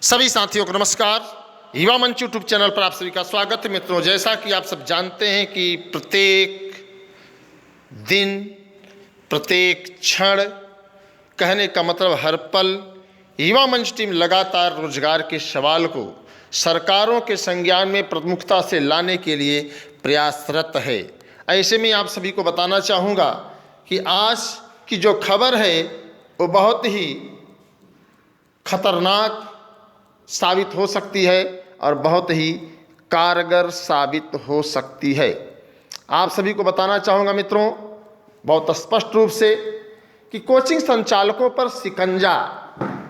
सभी साथियों को नमस्कार। युवा मंच यूट्यूब चैनल पर आप सभी का स्वागत है। मित्रों, जैसा कि आप सब जानते हैं कि प्रत्येक दिन, प्रत्येक क्षण, कहने का मतलब हर पल, युवा मंच टीम लगातार रोजगार के सवाल को सरकारों के संज्ञान में प्रमुखता से लाने के लिए प्रयासरत है। ऐसे में आप सभी को बताना चाहूँगा कि आज की जो खबर है वो बहुत ही खतरनाक साबित हो सकती है और बहुत ही कारगर साबित हो सकती है। आप सभी को बताना चाहूँगा मित्रों, बहुत स्पष्ट रूप से कि कोचिंग संचालकों पर शिकंजा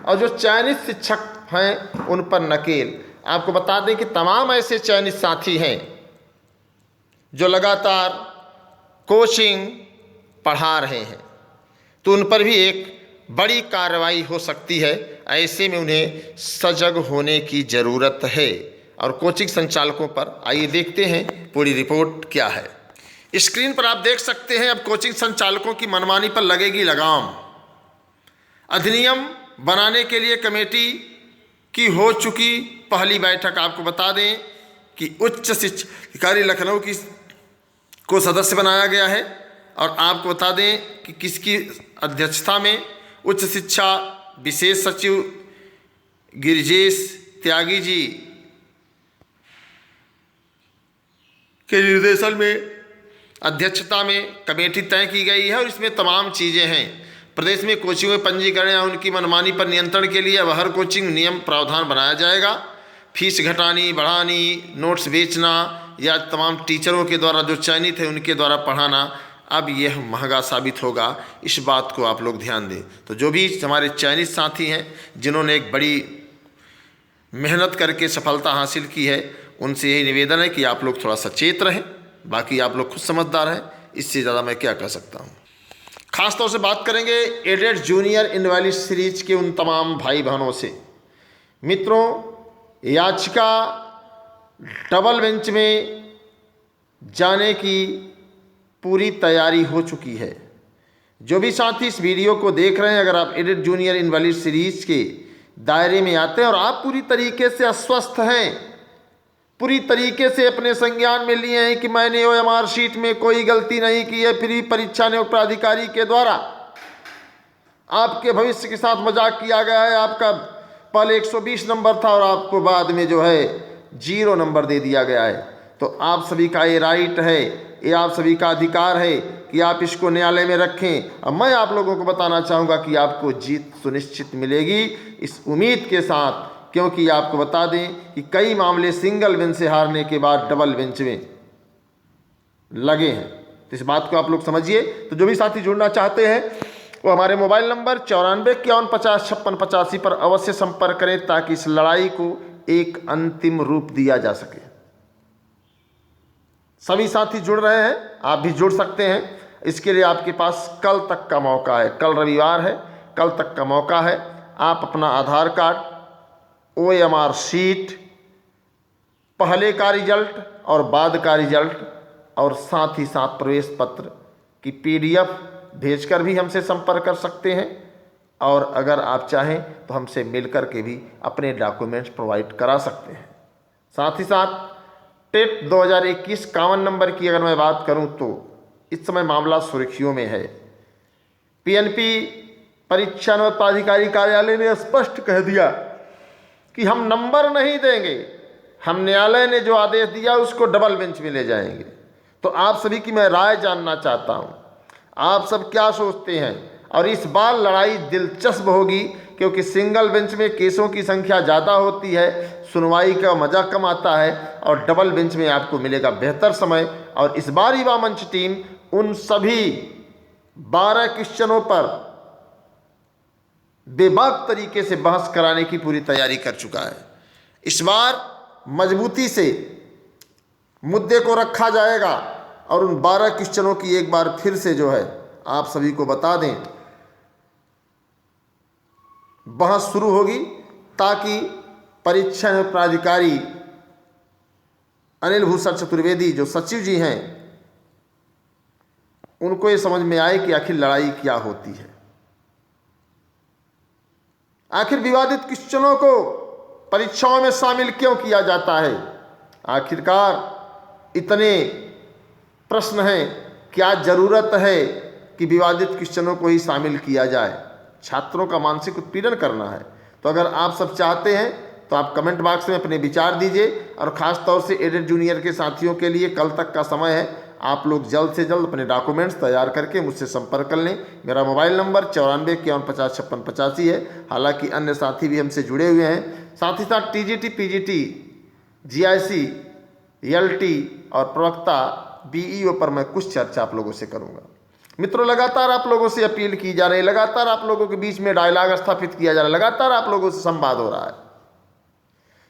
और जो चयनित शिक्षक हैं उन पर नकेल। आपको बता दें कि तमाम ऐसे चयनित साथी हैं जो लगातार कोचिंग पढ़ा रहे हैं, तो उन पर भी एक बड़ी कार्रवाई हो सकती है। ऐसे में उन्हें सजग होने की ज़रूरत है। और कोचिंग संचालकों पर आइए देखते हैं पूरी रिपोर्ट क्या है। स्क्रीन पर आप देख सकते हैं, अब कोचिंग संचालकों की मनमानी पर लगेगी लगाम। अधिनियम बनाने के लिए कमेटी की हो चुकी पहली बैठक। आपको बता दें कि उच्च शिक्षा अधिकारी लखनऊ को सदस्य बनाया गया है। और आपको बता दें कि किसकी अध्यक्षता में उच्च शिक्षा विशेष सचिव गिरिजेश त्यागी जी के निर्देशन में, अध्यक्षता में कमेटी तय की गई है। और इसमें तमाम चीज़ें हैं। प्रदेश में कोचिंग में पंजीकरण या उनकी मनमानी पर नियंत्रण के लिए अब हर कोचिंग नियम प्रावधान बनाया जाएगा। फीस घटानी, बढ़ानी, नोट्स बेचना या तमाम टीचरों के द्वारा जो चयनित है उनके द्वारा पढ़ाना, अब यह महंगा साबित होगा। इस बात को आप लोग ध्यान दें। तो जो भी हमारे चयनित साथी हैं जिन्होंने एक बड़ी मेहनत करके सफलता हासिल की है, उनसे यही निवेदन है कि आप लोग थोड़ा सचेत रहें। बाकी आप लोग खुद समझदार हैं, इससे ज़्यादा मैं क्या कह सकता हूँ। खास तौर से बात करेंगे एडेड जूनियर इनवैलिड सीरीज के उन तमाम भाई बहनों से। मित्रों, याचिका डबल बेंच में जाने की पूरी तैयारी हो चुकी है। जो भी साथी इस वीडियो को देख रहे हैं, अगर आप एडेड जूनियर इनवैलिड सीरीज के दायरे में आते हैं और आप पूरी तरीके से अस्वस्थ हैं, पूरी तरीके से अपने संज्ञान में लिए हैं कि मैंने OMR शीट में कोई गलती नहीं की है, फिर भी परीक्षा नियोजन प्राधिकारी के द्वारा आपके भविष्य के साथ मजाक किया गया है। आपका पहले 120 नंबर था और आपको बाद में जो है 0 नंबर दे दिया गया है। तो आप सभी का ये राइट है, ये आप सभी का अधिकार है कि आप इसको न्यायालय में रखें। अब मैं आप लोगों को बताना चाहूँगा कि आपको जीत सुनिश्चित मिलेगी, इस उम्मीद के साथ, क्योंकि आपको बता दें कि कई मामले सिंगल बेंच से हारने के बाद डबल बेंच में लगे हैं। तो इस बात को आप लोग समझिए। तो जो भी साथी जुड़ना चाहते हैं वो हमारे मोबाइल नंबर 9451505685 पर अवश्य संपर्क करें, ताकि इस लड़ाई को एक अंतिम रूप दिया जा सके। सभी साथी जुड़ रहे हैं, आप भी जुड़ सकते हैं। इसके लिए आपके पास कल तक का मौका है। कल रविवार है, कल तक का मौका है। आप अपना आधार कार्ड, OMR शीट, पहले का रिजल्ट और बाद का रिजल्ट, और साथ ही साथ प्रवेश पत्र की PDF भेजकर भी हमसे संपर्क कर सकते हैं। और अगर आप चाहें तो हमसे मिलकर के भी अपने डॉक्यूमेंट्स प्रोवाइड करा सकते हैं। साथ ही साथ टेट 2021 51 नंबर की अगर मैं बात करूं तो इस समय मामला सुर्खियों में है। PNP परीक्षा नियोजन प्राधिकारी कार्यालय ने स्पष्ट कह दिया कि हम नंबर नहीं देंगे, हम न्यायालय ने जो आदेश दिया उसको डबल बेंच में ले जाएंगे। तो आप सभी की मैं राय जानना चाहता हूं, आप सब क्या सोचते हैं। और इस बार लड़ाई दिलचस्प होगी, क्योंकि सिंगल बेंच में केसों की संख्या ज़्यादा होती है, सुनवाई का मज़ा कम आता है, और डबल बेंच में आपको मिलेगा बेहतर समय। और इस बार युवा मंच टीम उन सभी 12 क्वेश्चनों पर बेबाक तरीके से बहस कराने की पूरी तैयारी कर चुका है। इस बार मजबूती से मुद्दे को रखा जाएगा और उन 12 क्वेश्चनों की एक बार फिर से जो है आप सभी को बता दें, बहस शुरू होगी, ताकि परीक्षा नियोजन प्राधिकारी अनिल भूषण चतुर्वेदी जो सचिव जी हैं, उनको ये समझ में आए कि आखिर लड़ाई क्या होती है। आखिर विवादित क्वेश्चनों को परीक्षाओं में शामिल क्यों किया जाता है? आखिरकार इतने प्रश्न हैं, क्या ज़रूरत है कि विवादित क्वेश्चनों को ही शामिल किया जाए? छात्रों का मानसिक उत्पीड़न करना है। तो अगर आप सब चाहते हैं तो आप कमेंट बॉक्स में अपने विचार दीजिए। और ख़ास तौर से एडेड जूनियर के साथियों के लिए कल तक का समय है, आप लोग जल्द से जल्द अपने डॉक्यूमेंट्स तैयार करके मुझसे संपर्क कर लें। मेरा मोबाइल नंबर 9451505685 है। हालांकि अन्य साथी भी हमसे जुड़े हुए हैं। साथ ही साथ टीजीटी, पीजीटी, जीआईसी, एलटी और प्रवक्ता बीईओ पर मैं कुछ चर्चा आप लोगों से करूंगा। मित्रों, लगातार आप लोगों से अपील की जा रही है, लगातार आप लोगों के बीच में डायलॉग स्थापित किया जा रहा है, लगातार आप लोगों से संवाद हो रहा है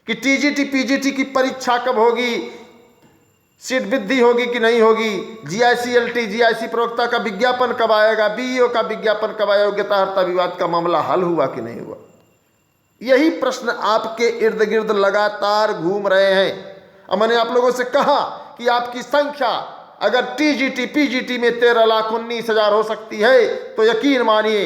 कि टीजीटी, पीजीटी की परीक्षा कब होगी, सीट वृद्धि होगी कि नहीं होगी, जीआईसी, एलटी, जीआईसी प्रवक्ता का विज्ञापन कब आएगा, बीईओ का विज्ञापन कब आएगा, योग्यता अर्हता विवाद का मामला हल हुआ कि नहीं हुआ। यही प्रश्न आपके इर्द गिर्द लगातार घूम रहे हैं। और मैंने आप लोगों से कहा कि आपकी संख्या अगर टीजीटी, पीजीटी में 13,19,000 हो सकती है तो यकीन मानिए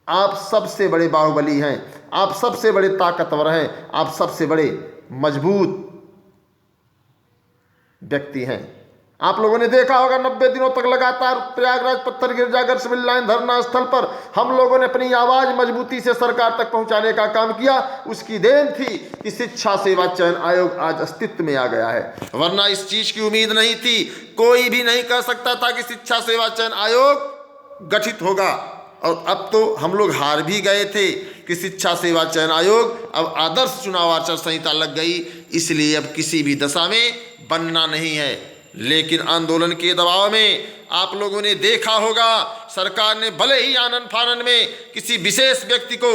आप सबसे बड़े बाहुबली हैं, आप सबसे बड़े ताकतवर हैं, आप सबसे बड़े मजबूत व्यक्ति हैं। आप लोगों ने देखा होगा 90 दिनों तक लगातार प्रयागराज पत्थर गिरजागर सिविल लाइन धरना स्थल पर हम लोगों ने अपनी आवाज मजबूती से सरकार तक पहुंचाने का काम किया। उसकी देन थी कि शिक्षा सेवा चयन आयोग आज अस्तित्व में आ गया है, वरना इस चीज की उम्मीद नहीं थी। कोई भी नहीं कह सकता था कि शिक्षा सेवा चयन आयोग गठित होगा। और अब तो हम लोग हार भी गए थे कि शिक्षा सेवा चयन आयोग अब आदर्श चुनाव आचार संहिता लग गई, इसलिए अब किसी भी दशा में बनना नहीं है। लेकिन आंदोलन के दबाव में आप लोगों ने देखा होगा सरकार ने भले ही आनन फानन में किसी विशेष व्यक्ति को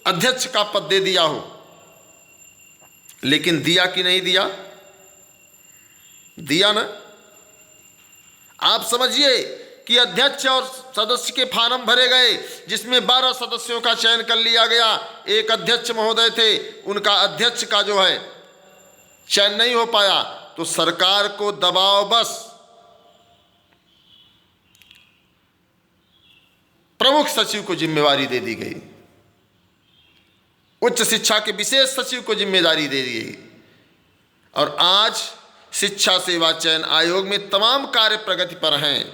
अध्यक्ष का पद दे दिया हो, लेकिन दिया कि नहीं दिया? दिया ना। आप समझिए कि अध्यक्ष और सदस्य के फार्म भरे गए, जिसमें 12 सदस्यों का चयन कर लिया गया। एक अध्यक्ष महोदय थे, उनका अध्यक्ष का जो है चयन नहीं हो पाया, तो सरकार को दबाव बस प्रमुख सचिव को जिम्मेवारी दे दी गई, उच्च शिक्षा के विशेष सचिव को जिम्मेदारी दे दी गई। और आज शिक्षा सेवा चयन आयोग में तमाम कार्य प्रगति पर हैं,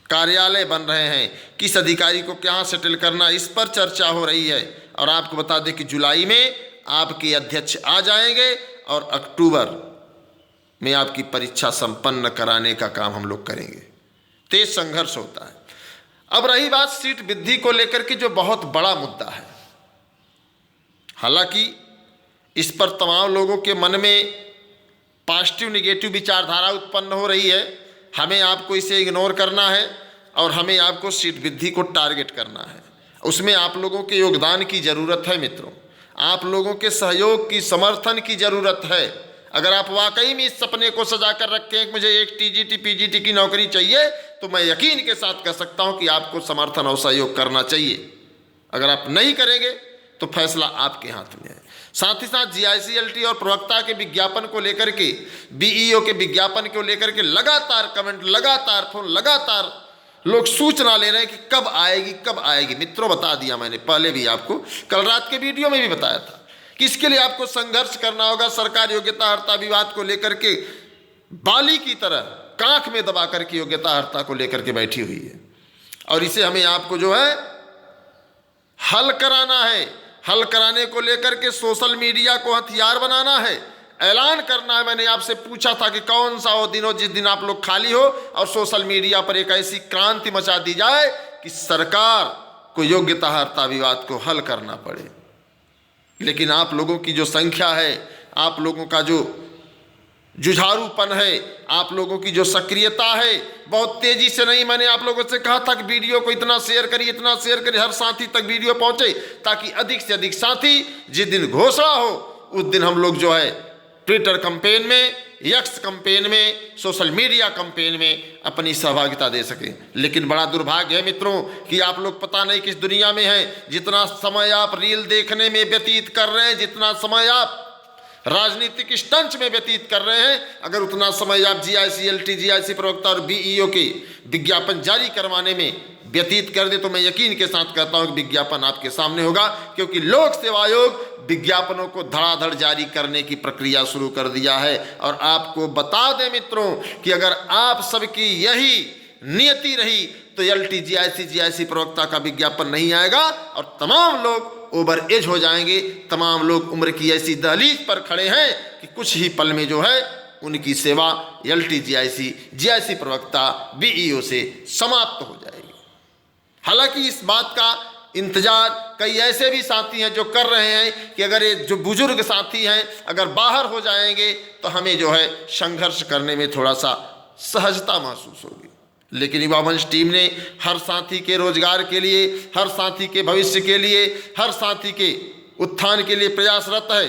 कार्यालय बन रहे हैं, किस अधिकारी को कहाँ सेटल करना, इस पर चर्चा हो रही है। और आपको बता दें कि जुलाई में आपके अध्यक्ष आ जाएंगे और अक्टूबर में आपकी परीक्षा संपन्न कराने का काम हम लोग करेंगे। तेज संघर्ष होता है। अब रही बात सीट वृद्धि को लेकर के, जो बहुत बड़ा मुद्दा है। हालांकि इस पर तमाम लोगों के मन में पॉजिटिव निगेटिव विचारधारा उत्पन्न हो रही है। हमें आपको इसे इग्नोर करना है और हमें आपको सीट वृद्धि को टारगेट करना है। उसमें आप लोगों के योगदान की ज़रूरत है मित्रों, आप लोगों के सहयोग की, समर्थन की ज़रूरत है। अगर आप वाकई में इस सपने को सजा कर रखें कि मुझे एक टीजीटी, पीजीटी की नौकरी चाहिए, तो मैं यकीन के साथ कह सकता हूं कि आपको समर्थन और सहयोग करना चाहिए। अगर आप नहीं करेंगे तो फैसला आपके हाथ में है। साथ ही साथ जीआईसीएलटी और प्रवक्ता के विज्ञापन को लेकर के, बीईओ के विज्ञापन को लेकर के लगातार कमेंट, लगातार फोन, लगातार लोग सूचना ले रहे हैं कि कब आएगी, कब आएगी। मित्रों, बता दिया मैंने पहले भी आपको, कल रात के वीडियो में भी बताया था कि इसके लिए आपको संघर्ष करना होगा। सरकार योग्यता अर्हता विवाद को लेकर के बाली की तरह कांख में दबा करके योग्यता अर्हता को लेकर के बैठी हुई है, और इसे हमें आपको जो है हल कराना है। हल कराने को लेकर के सोशल मीडिया को हथियार बनाना है, ऐलान करना है। मैंने आपसे पूछा था कि कौन सा वो दिन हो जिस दिन आप लोग खाली हो और सोशल मीडिया पर एक ऐसी क्रांति मचा दी जाए कि सरकार को योग्यता अर्हता विवाद को हल करना पड़े। लेकिन आप लोगों की जो संख्या है, आप लोगों का जो जुझारूपन है, आप लोगों की जो सक्रियता है, बहुत तेजी से नहीं। मैंने आप लोगों से कहा था कि वीडियो को इतना शेयर करिए, इतना शेयर करिए, हर साथी तक वीडियो पहुंचे, ताकि अधिक से अधिक साथी जिस दिन घोषणा हो उस दिन हम लोग जो है ट्विटर कैंपेन में, यक्स कैंपेन में, सोशल मीडिया कैंपेन में अपनी सहभागिता दे सकें। लेकिन बड़ा दुर्भाग्य है मित्रों कि आप लोग पता नहीं किस दुनिया में हैं। जितना समय आप रील देखने में व्यतीत कर रहे हैं, जितना समय आप राजनीतिक स्टंच में व्यतीत कर रहे हैं, अगर उतना समय आप जीआईसीएलटी, जीआईसी प्रवक्ता और बीईओ के विज्ञापन जारी करवाने में व्यतीत कर दे, तो मैं यकीन के साथ कहता हूं कि विज्ञापन आपके सामने होगा, क्योंकि लोक सेवा आयोग विज्ञापनों को धड़ाधड़ जारी करने की प्रक्रिया शुरू कर दिया है। और आपको बता दें मित्रों कि अगर आप सबकी यही नियति रही तो LTGIC प्रवक्ता का विज्ञापन नहीं आएगा और तमाम लोग ओवर एज हो जाएंगे। तमाम लोग उम्र की ऐसी दहलीज पर खड़े हैं कि कुछ ही पल में जो है उनकी सेवा LTGIC प्रवक्ता BEO से समाप्त हो जाएगी। हालांकि इस बात का इंतजार कई ऐसे भी साथी हैं जो कर रहे हैं कि अगर ये जो बुजुर्ग साथी हैं अगर बाहर हो जाएंगे तो हमें जो है संघर्ष करने में थोड़ा सा सहजता महसूस होगी। लेकिन युवा मंच टीम ने हर साथी के रोजगार के लिए, हर साथी के भविष्य के लिए, हर साथी के उत्थान के लिए प्रयासरत है।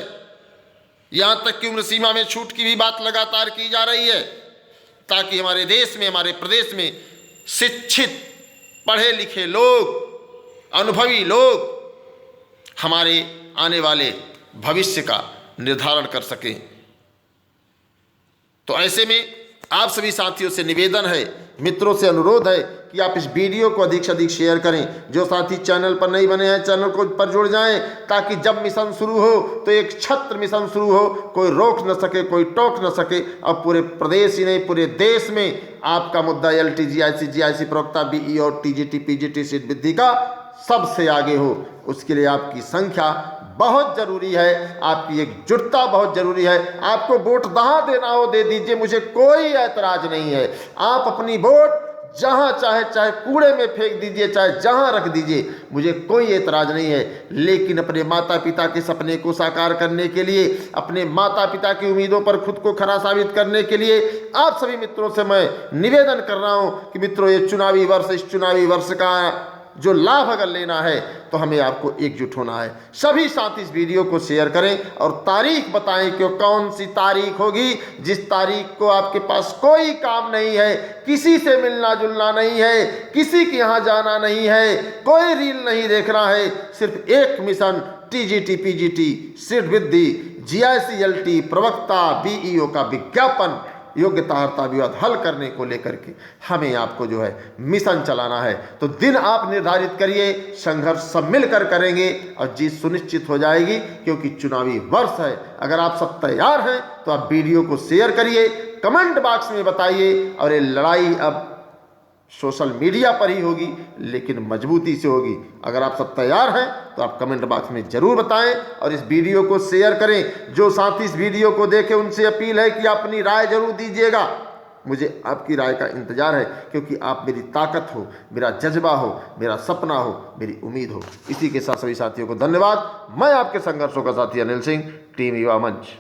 यहाँ तक कि उम्र सीमा में छूट की भी बात लगातार की जा रही है, ताकि हमारे देश में, हमारे प्रदेश में शिक्षित, पढ़े लिखे लोग, अनुभवी लोग हमारे आने वाले भविष्य का निर्धारण कर सकें। तो ऐसे में आप सभी साथियों से निवेदन है, मित्रों से अनुरोध है कि आप इस वीडियो को अधिक से अधिक शेयर करें। जो साथी चैनल पर नहीं बने हैं चैनल को पर जुड़ जाएं, ताकि जब मिशन शुरू हो तो एक छत्र मिशन शुरू हो, कोई रोक न सके, कोई टोक न सके। और पूरे प्रदेश ही नहीं पूरे देश में आपका मुद्दा LTGIC प्रवक्ता BEO और TGT PGT सीट वृद्धि का सबसे आगे हो। उसके लिए आपकी संख्या बहुत जरूरी है, आपकी एकजुटता बहुत जरूरी है। आपको वोट जहां देना हो दे दीजिए, मुझे कोई ऐतराज नहीं है। आप अपनी वोट जहां चाहे कूड़े में फेंक दीजिए, चाहे जहां रख दीजिए, मुझे कोई ऐतराज नहीं है। लेकिन अपने माता पिता के सपने को साकार करने के लिए, अपने माता पिता की उम्मीदों पर खुद को खरा साबित करने के लिए आप सभी मित्रों से मैं निवेदन कर रहा हूं कि मित्रों ये चुनावी वर्ष, इस चुनावी वर्ष का जो लाभ अगर लेना है तो हमें आपको एकजुट होना है। सभी साथी इस वीडियो को शेयर करें और तारीख बताएं कि कौन सी तारीख होगी जिस तारीख को आपके पास कोई काम नहीं है, किसी से मिलना जुलना नहीं है, किसी के यहाँ जाना नहीं है, कोई रील नहीं देखना है, सिर्फ एक मिशन TGT PGT सीट वृद्धि GIC LT प्रवक्ता BEO का विज्ञापन योग्यता अर्हता विवाद हल करने को लेकर के हमें आपको जो है मिशन चलाना है। तो दिन आप निर्धारित करिए, संघर्ष सब मिलकर करेंगे और जीत सुनिश्चित हो जाएगी, क्योंकि चुनावी वर्ष है। अगर आप सब तैयार हैं तो आप वीडियो को शेयर करिए, कमेंट बॉक्स में बताइए। और ये लड़ाई अब सोशल मीडिया पर ही होगी, लेकिन मजबूती से होगी। अगर आप सब तैयार हैं तो आप कमेंट बॉक्स में जरूर बताएं और इस वीडियो को शेयर करें। जो साथी इस वीडियो को देखें उनसे अपील है कि अपनी राय जरूर दीजिएगा। मुझे आपकी राय का इंतजार है, क्योंकि आप मेरी ताकत हो, मेरा जज्बा हो, मेरा सपना हो, मेरी उम्मीद हो। इसी के साथ सभी साथियों को धन्यवाद। मैं आपके संघर्षों का साथी अनिल सिंह, टीम युवा मंच।